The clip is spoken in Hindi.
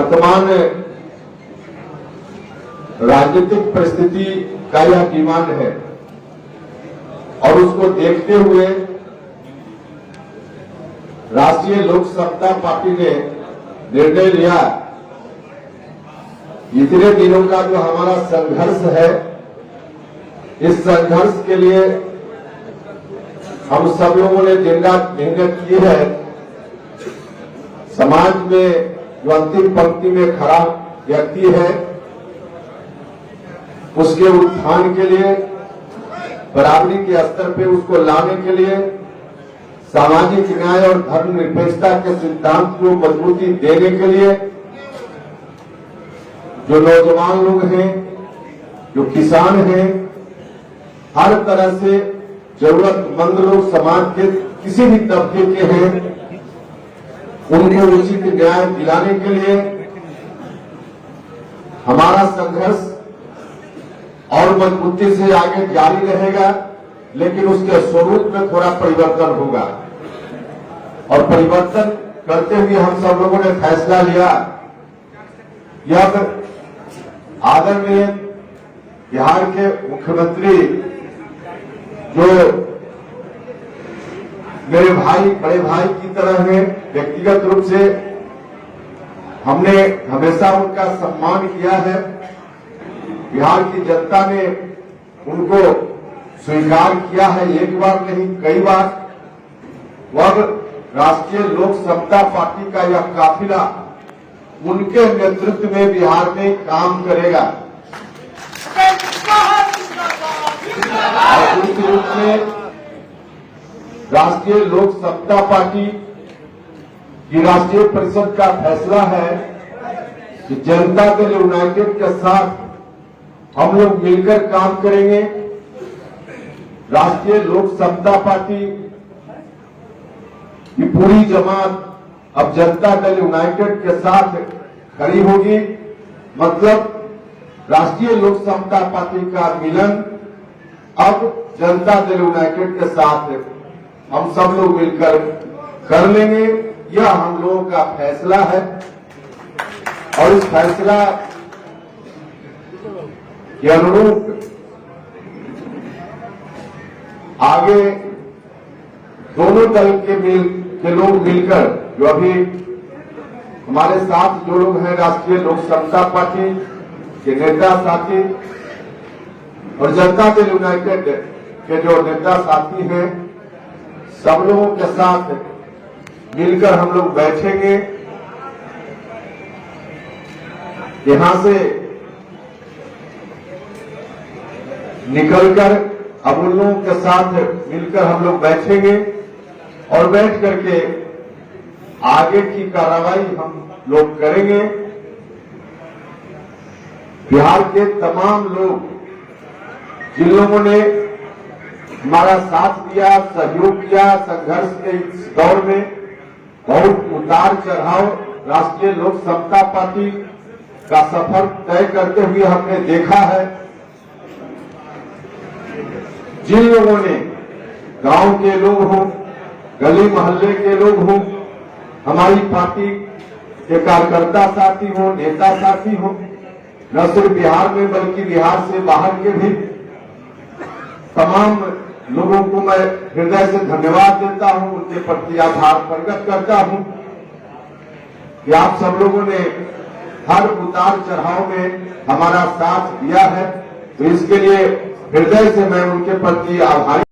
वर्तमान राजनीतिक परिस्थिति का यह डिमांड है और उसको देखते हुए राष्ट्रीय लोक समता पार्टी ने निर्णय लिया, इतने दिनों का जो हमारा संघर्ष है, इस संघर्ष के लिए हम सब लोगों ने दिन रात मेहनत की है। समाज में जो अंतिम पंक्ति में खड़ा व्यक्ति है, उसके उत्थान के लिए, बराबरी के स्तर पे उसको लाने के लिए, सामाजिक न्याय और धर्मनिरपेक्षता के सिद्धांत को मजबूती देने के लिए जो नौजवान लोग हैं, जो किसान हैं, हर तरह से जरूरतमंद लोग समाज के किसी भी तबके के हैं, उनको उचित न्याय दिलाने के लिए हमारा संघर्ष और मजबूती से आगे जारी रहेगा। लेकिन उसके स्वरूप में थोड़ा परिवर्तन होगा और परिवर्तन करते हुए हम सब लोगों ने फैसला लिया, यह आदरणीय बिहार के मुख्यमंत्री जो मेरे भाई, बड़े भाई की तरह हैं, व्यक्तिगत रूप से हमने हमेशा उनका सम्मान किया है। बिहार की जनता ने उनको स्वीकार किया है, एक बार नहीं कई बार। वह राष्ट्रीय लोक समता पार्टी का यह काफिला उनके नेतृत्व में बिहार में काम करेगा और उस रूप में राष्ट्रीय लोक समता पार्टी की राष्ट्रीय परिषद का फैसला है कि जनता दल यूनाइटेड के साथ हम लोग मिलकर काम करेंगे। राष्ट्रीय लोक समता पार्टी की पूरी जमात अब जनता दल यूनाइटेड के साथ खड़ी होगी। मतलब राष्ट्रीय लोक समता पार्टी का मिलन अब जनता दल यूनाइटेड के साथ हम सब लोग मिलकर कर लेंगे। यह हम लोगों का फैसला है और इस फैसला के अनुरूप आगे दोनों दल के लोग मिलकर, जो अभी हमारे साथ जो लोग हैं राष्ट्रीय लोक समता पार्टी के नेता साथी और जनता दल यूनाइटेड के जो नेता साथी हैं, सब लोगों के साथ मिलकर हम लोग बैठेंगे। यहां से निकलकर अब उन लोगों के साथ मिलकर हम लोग बैठेंगे और बैठ करके आगे की कार्रवाई हम लोग करेंगे। बिहार के तमाम लोग जिन लोगों ने हमारा साथ दिया, सहयोग किया, संघर्ष के इस दौर में बहुत उतार चढ़ाव राष्ट्रीय लोक समता पार्टी का सफर तय करते हुए हमने देखा है। जिन लोगों ने, गांव के लोग हों, गली मोहल्ले के लोग हों, हमारी पार्टी के कार्यकर्ता साथी हों, नेता साथी हों, न सिर्फ बिहार में बल्कि बिहार से बाहर के भी तमाम लोगों को मैं हृदय से धन्यवाद देता हूं, उनके प्रति आभार प्रकट करता हूं कि आप सब लोगों ने हर उतार चढ़ाव में हमारा साथ दिया है। तो इसके लिए हृदय से मैं उनके प्रति आभारी